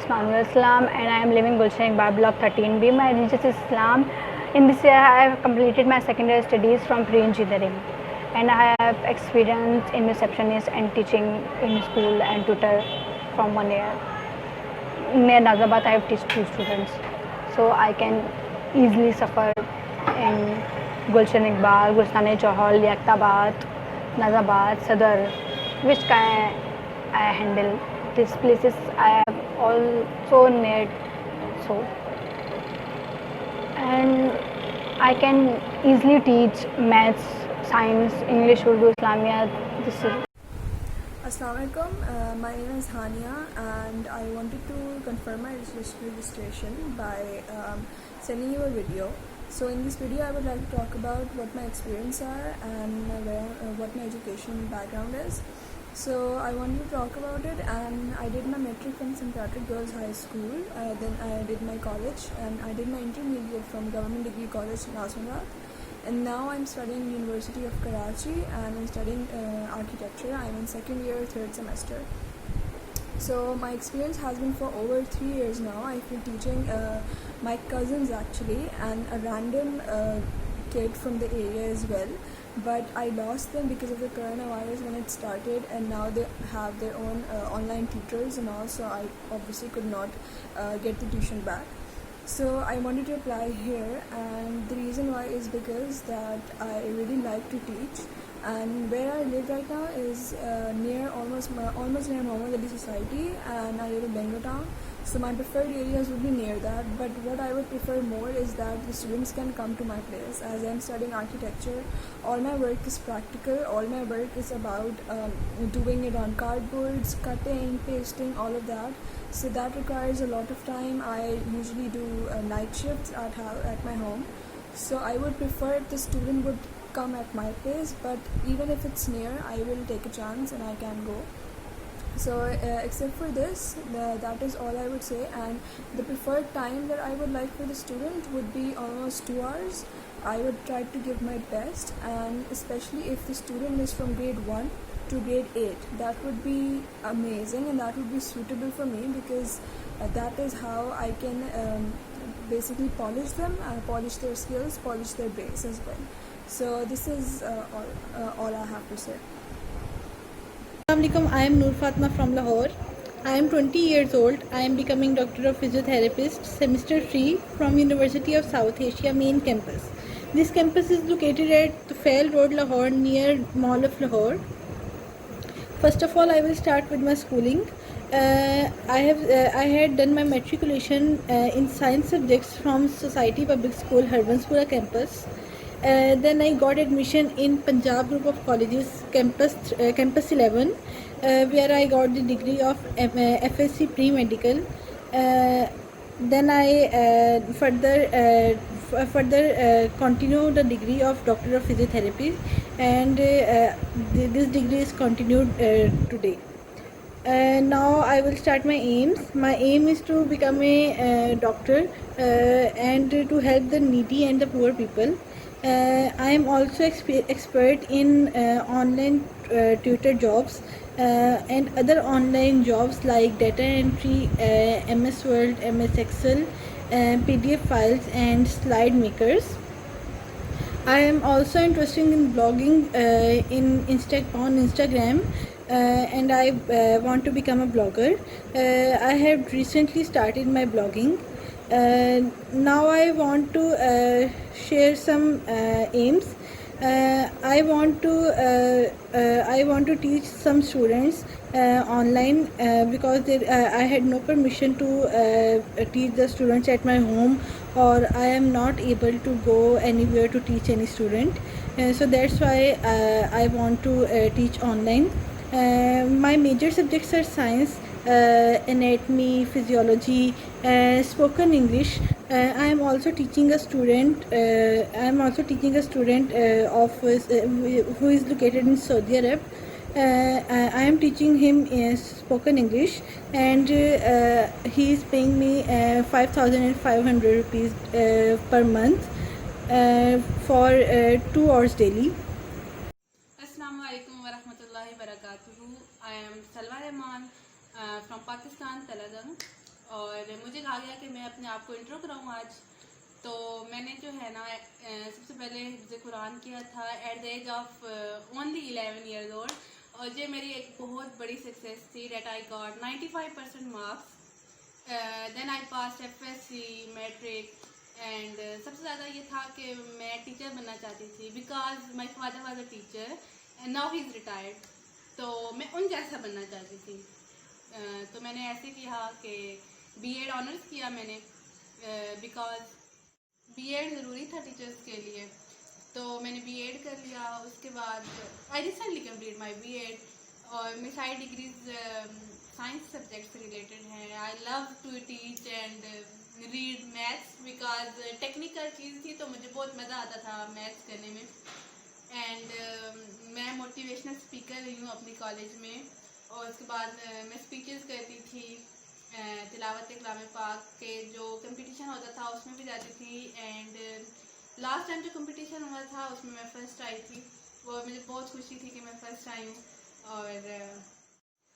is Manur Islam and I am living Gulshan Iqbal Block 13B. My religious is Islam. In this year I have completed my secondary studies from pre-engineering and I have experience in receptionist and teaching in school and tutor from 1 year. Near Nazabad I have taught 2 students. So I can easily suffer in Gulshan Iqbal, Gulstan Johal, Liaqtabad, Nazabad, Sadar, which can I handle. These places I have also near, so and I can easily teach maths, science, English, Urdu, Islamiyat. This is Assalamualaikum. My name is Hania and I wanted to confirm my registration by sending you a video. So in this video I would like to talk about what my experience are and what my education background is. So I wanted to talk about it, and I did my metric from St. Patrick Girls High School, then I did my college and I did my intermediate from Government Degree College, Nazmurad. And now I'm studying University of Karachi and I'm studying architecture. I'm in second year, third semester. So my experience has been for over 3 years now. I've been teaching my cousins actually and a random kid from the area as well. But I lost them because of the coronavirus when it started, and now they have their own online tutors and all, so I obviously could not get the tuition back. So I wanted to apply here, and the reason why is because that I really like to teach, and where I live right now is near almost near Mohammad Ali Society, and I live in Bangalore town. So my preferred areas would be near that, but what I would prefer more is that the students can come to my place. As I'm studying architecture, all my work is practical, all my work is about doing it on cardboards, cutting, pasting, all of that. So that requires a lot of time. I usually do night shifts at my home. So I would prefer if the student would come at my place, but even if it's near, I will take a chance and I can go. So except for this, that is all I would say, and the preferred time that I would like for the student would be almost 2 hours. I would try to give my best, and especially if the student is from grade 1 to grade 8, that would be amazing and that would be suitable for me, because that is how I can basically polish them, polish their skills, polish their base as well. So this is all I have to say. Assalamualaikum. I am Noor Fatma from Lahore. I am 20 years old. I am becoming Doctor of Physiotherapist, semester 3 from University of South Asia main campus. This campus is located at Tufail Road, Lahore, near Mall of Lahore. First of all, I will start with my schooling. I had done my matriculation in science subjects from Society Public School, Harbanspura campus. Then I got admission in Punjab Group of Colleges, Campus 11, where I got the degree of FSc Pre-Medical. Then I further continue the degree of Doctor of Physiotherapy, and this degree is continued today. Now I will start my aims. My aim is to become a doctor and to help the needy and the poor people. I am also expert in online tutor jobs and other online jobs like data entry, MS Word, MS Excel, PDF files and slide makers. I am also interested in blogging on Instagram, and I want to become a blogger. I have recently started my blogging. Now I want to share some aims. I want to teach some students online because I had no permission to teach the students at my home, or I am not able to go anywhere to teach any student. So that's why I want to teach online. My major subjects are science, anatomy, physiology, spoken English. I am also teaching a student. Who is located in Saudi Arab. I am teaching him spoken English, and he is paying me 5,500 rupees per month for 2 hours daily. Assalamu alaikum wa rahmatullahi wa barakatuhu. I am Salwa Rahman from Pakistan, Telugu. اور مجھے کہا گیا کہ میں اپنے آپ کو intro کراؤں آج. تو میں نے جو ہے نا سب سے پہلے حفظ قرآن کیا تھا at the age of only 11 years old, اور یہ میری ایک بہت بڑی سکسیس تھی. That I got 95% marks. Then I pass F S C matric. And سب سے زیادہ یہ تھا کہ میں ٹیچر بننا چاہتی تھی, because my father was a teacher and now he is retired. تو میں ان جیسا بننا چاہتی تھی. تو میں نے ایسے کیا کہ بی ایڈ آنرس کیا میں نے, بیکاز بی ایڈ ضروری تھا ٹیچرس کے لیے. تو میں نے بی ایڈ کر لیا. اس کے بعد I recently complete my B Ed, اور میری ساری ڈگریز سائنس سبجیکٹ سے ریلیٹڈ ہیں. I love to teach and read maths, because technical چیز تھی تو مجھے بہت مزہ آتا تھا میتھس کرنے میں. اینڈ میں موٹیویشنل اسپیکر رہی ہوں اپنی کالج میں. اور اس کے بعد میں اسپیچز کرتی تھی, تلاوت کلام پاک کے جو کمپٹیشن ہوتا تھا اس میں بھی جاتی تھی. اینڈ لاسٹ ٹائم جو کمپٹیشن ہوا تھا اس میں فرسٹ آئی تھی. وہ مجھے بہت خوشی تھی کہ میں فرسٹ آئی ہوں. اور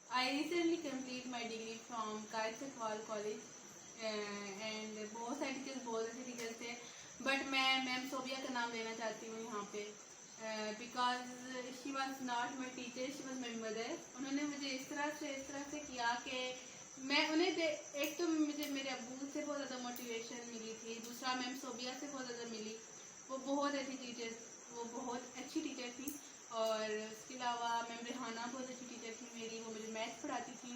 آئی recently complete my degree from Quaid Iqbal college. And بہت سارے ٹیچرس بہت اچھے ٹیچرس تھے, بٹ میں میم صوبیہ کا نام لینا چاہتی ہوں یہاں پہ, because she was not my teacher, she was my mother. انہوں نے مجھے اس طرح سے کیا کہ میں انہیں ایک تو مجھے میرے ابو سے بہت زیادہ موٹیویشن ملی تھی, دوسرا میم صوبیہ سے بہت زیادہ ملی. وہ بہت اچھی ٹیچر تھی. اور اس کے علاوہ میم ریحانہ بہت اچھی ٹیچر تھی میری, وہ مجھے میتھس پڑھاتی تھی.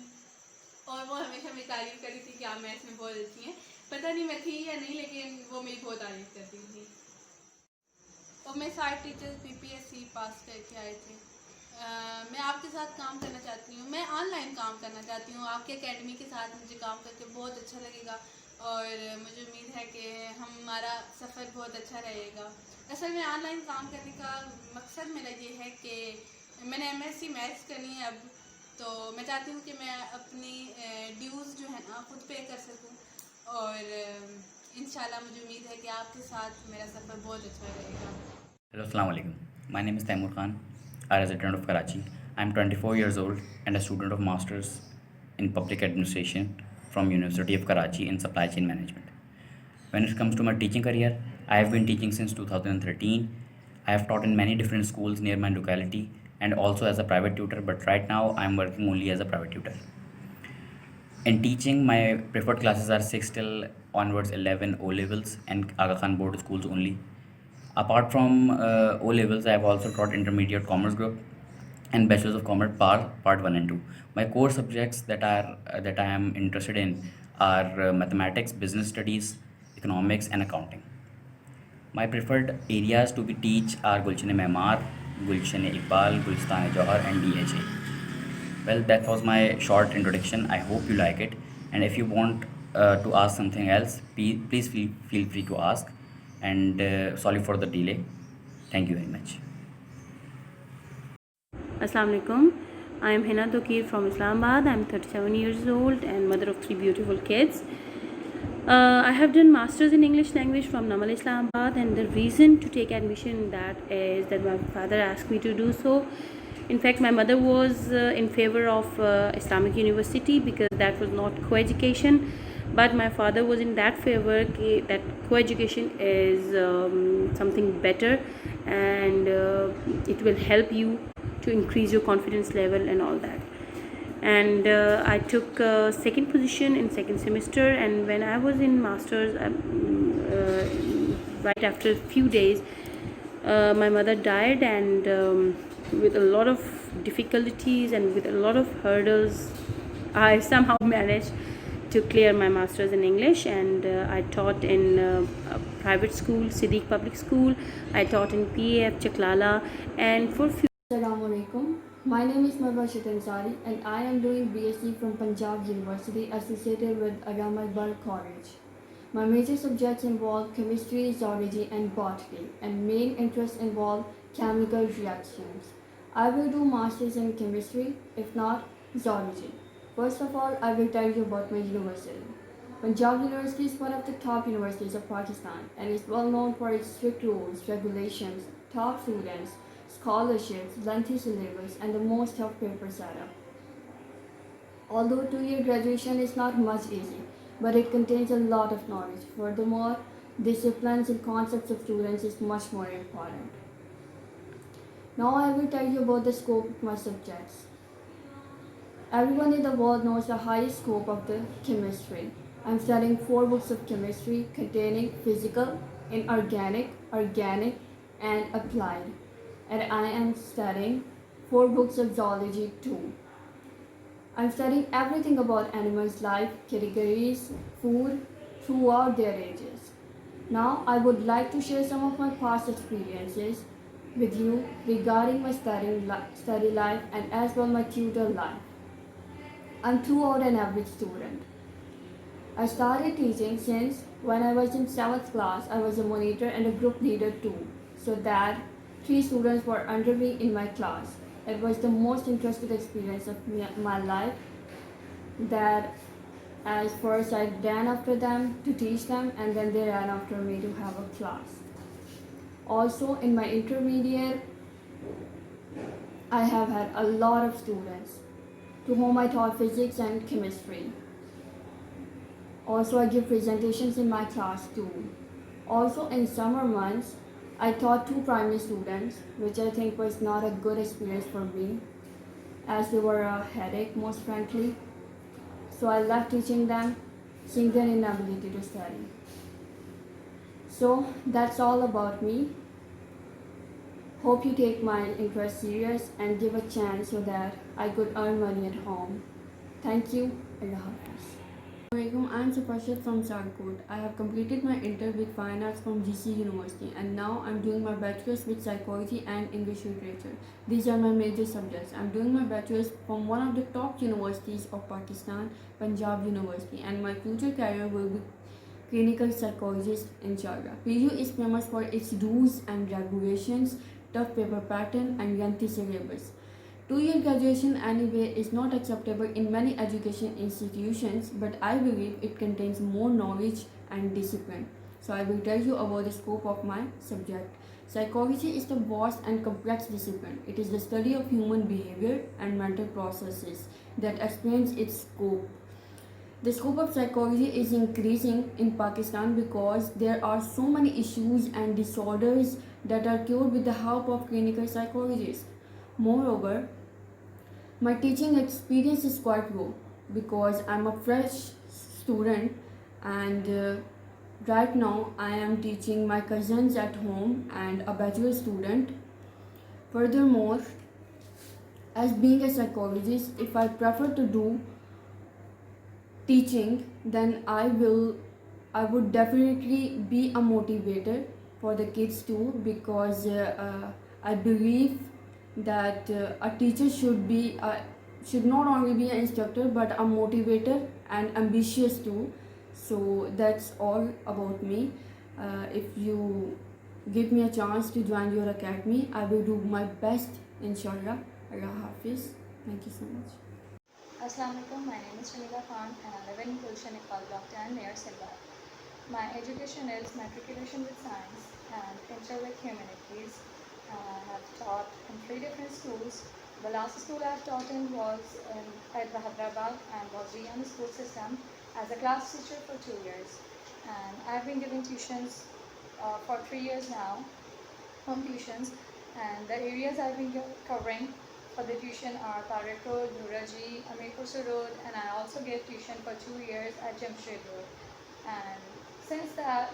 اور وہ ہمیشہ میری تعریف کرتی تھی کہ آپ میتھس میں بہت اچھی ہیں. پتہ نہیں میں تھی یا نہیں, لیکن وہ میری بہت تعریف کرتی تھی. اور میں سارے ٹیچرز پی پی ایس سی پاس کر کے آئے تھے. میں آپ کے ساتھ کام کرنا چاہتی ہوں, میں آن لائن کام کرنا چاہتی ہوں. آپ کے اکیڈمی کے ساتھ مجھے کام کر کے بہت اچھا لگے گا, اور مجھے امید ہے کہ ہمارا سفر بہت اچھا رہے گا. اصل میں آن لائن کام کرنے کا مقصد میرا یہ ہے کہ میں نے ایم ایس سی میتھس کرنی ہے اب, تو میں چاہتی ہوں کہ میں اپنی ڈیوز جو ہے نا خود پے کر سکوں. اور انشاءاللہ مجھے امید ہے کہ آپ کے ساتھ میرا سفر بہت اچھا رہے گا. Hello, Assalamu alaikum. My name is Taimur Khan, a resident of Karachi. I am 24 years old and a student of Masters in Public Administration from University of Karachi in Supply Chain Management. When it comes to my teaching career, I have been teaching since 2013. I have taught in many different schools near my locality and also as a private tutor, but right now I am working only as a private tutor. In teaching, my preferred classes are 6 till onwards 11 O levels and Aga Khan board schools only. Apart from O levels, I have also taught intermediate commerce group and bachelor's of commerce part 1 and 2. My core subjects that I am interested in are mathematics, business studies, economics and accounting. My preferred areas to be teach are Gulshan-e-Me'mar, Gulshan-e-Iqbal, Gulstan-e-Johar and DHA. Well, that was my short introduction. I hope you like it, and if you want to ask something else, please feel free to ask. And sorry for the delay. Thank you very much. Assalamu alaikum. I am Hina Dokir from Islamabad. I am 37 years old and mother of 3 beautiful kids. I have done Masters in English Language from Namal Islamabad, and the reason to take admission in that is that my father asked me to do so. In fact, my mother was in favor of Islamic University because that was not co-education, but my father was in that favor that co-education is something better, and it will help you to increase your confidence level and all that. And I took second position in second semester, and when I was in masters, right after a few days, my mother died, and with a lot of difficulties and with a lot of hurdles, I somehow managed to clear my masters in English. And I taught in a private school, Siddiq Public School. I taught in PAF Chaklala, and for few. Assalamu alaikum. My name is Marwa Ansari and I am doing BSc from Punjab University associated with Allama Iqbal College. My major subjects involve chemistry, zoology and botany, and main interests involve chemical reactions. I will do masters in chemistry, if not zoology. First of all, I will tell you about my university. Punjab University is one of the top universities of Pakistan and is well known for its strict rules, regulations, top students, scholarships, lengthy syllabus, and the most tough paper setup. Although 2-year graduation is not much easy, but it contains a lot of knowledge. Furthermore, disciplines and concepts of students is much more important. Now I will tell you about the scope of my subjects. Everyone in the world knows the highest scope of the chemistry. I'm studying 4 books of chemistry containing physical, inorganic, organic, and applied. And I am studying 4 books of zoology too. I'm studying everything about animals' life, categories, food, throughout their ages. Now I would like to share some of my past experiences with you regarding my study life and as well my tutor life. I'm throughout an average student. I started teaching since when I was in 7th class. I was a monitor and a group leader too, so that 3 students were under me in my class. It was the most interesting experience of my life, that as first I ran after them to teach them and then they ran after me to have a class. Also in my intermediate, I have had a lot of students to whom I taught physics and chemistry. Also I give presentations in my class too. Also in summer months, I taught 2 primary students, which I think was not a good experience for me, as they were a headache most frankly. So I left teaching them, seeing their inability to study. So that's all about me. Hope you take my interest serious and give a chance so that I could earn money at home. Thank you. Allah Hafiz. Assalamualaikum, I am Safashat from Sarkot. I have completed my inter with Fine Arts from GC University and now I am doing my bachelor's with psychology and English literature. These are my major subjects. I am doing my bachelor's from one of the top universities of Pakistan, Punjab University, and my future career will be clinical psychologist inshallah. PU is famous for its rules and regulations, tough paper pattern and lengthy syllabus. 2-year graduation anyway is not acceptable in many education institutions, but I believe it contains more knowledge and discipline. So I will tell you about the scope of my subject. Psychology is the vast and complex discipline. It is the study of human behavior and mental processes that explains its scope. The scope of psychology is increasing in Pakistan because there are so many issues and disorders that are cured with the help of clinical psychologists. Moreover, my teaching experience is quite low because I'm a fresh student and right now I am teaching my cousins at home and a bachelor student. Furthermore, as being a psychologist, if I prefer to do teaching, then I would definitely be a motivator for the kids too, because I believe that a teacher should not only be an instructor but a motivator and ambitious too. So that's all about me. If you give me a chance to join your academy, I will do my best inshallah. Allah Hafiz. Thank you so much. Assalamu alaikum, my name is Shamila Khan and I live in Gulshan Iqbal Block 10 near Silvat. My education is matriculation with science and inter with humanities. I have taught in 3 different schools. The last school I have taught in was in Hyderabad and was in the school system as a class teacher for 2 years. And I've been giving tuitions for 3 years now, home tuitions, and the areas I've been covering for the tuition are Tariq Road, Nuraji, Amir Khusro Road, and I also gave tuition for 2 years at Jamshed Road. And since that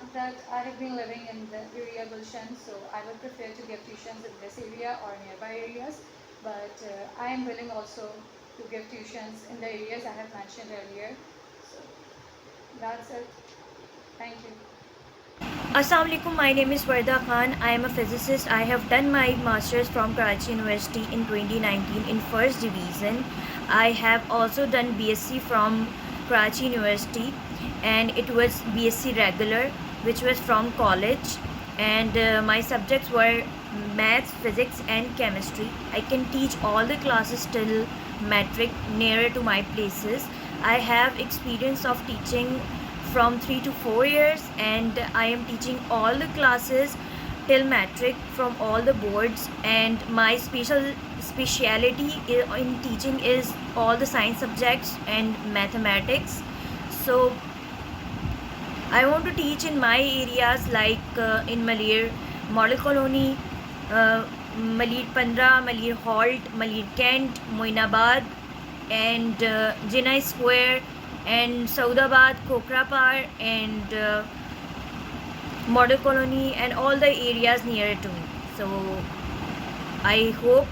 I have been living in the area Gulshan, so I would prefer to give tuitions in this area or nearby areas, but I am willing also to give tuitions in the areas I have mentioned earlier. So that's it. Thank you. Assalamu alaikum, my name is Varda Khan. I am a physicist. I have done my masters from Karachi University in 2019 in first division. I have also done BSc from Karachi University and it was BSc regular, which was from college, and my subjects were maths, physics and chemistry. I can teach all the classes till metric nearer to my places. I have experience of teaching from 3 to 4 years and I am teaching all the classes till metric from all the boards, and my speciality in teaching is all the science subjects and mathematics. So I want to teach in my areas like in Malir Model Colony, Malir 15, Malir Halt, Malir Kent, Moinabad, and Jinnah Square, and Saudabad, Kokrapar, and Model Colony, and all the areas near to me. So I hope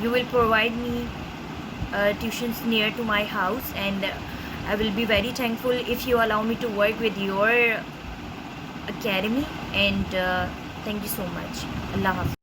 you will provide me tuitions near to my house, and I will be very thankful if you allow me to work with your academy, and thank you so much. Allah Hafiz.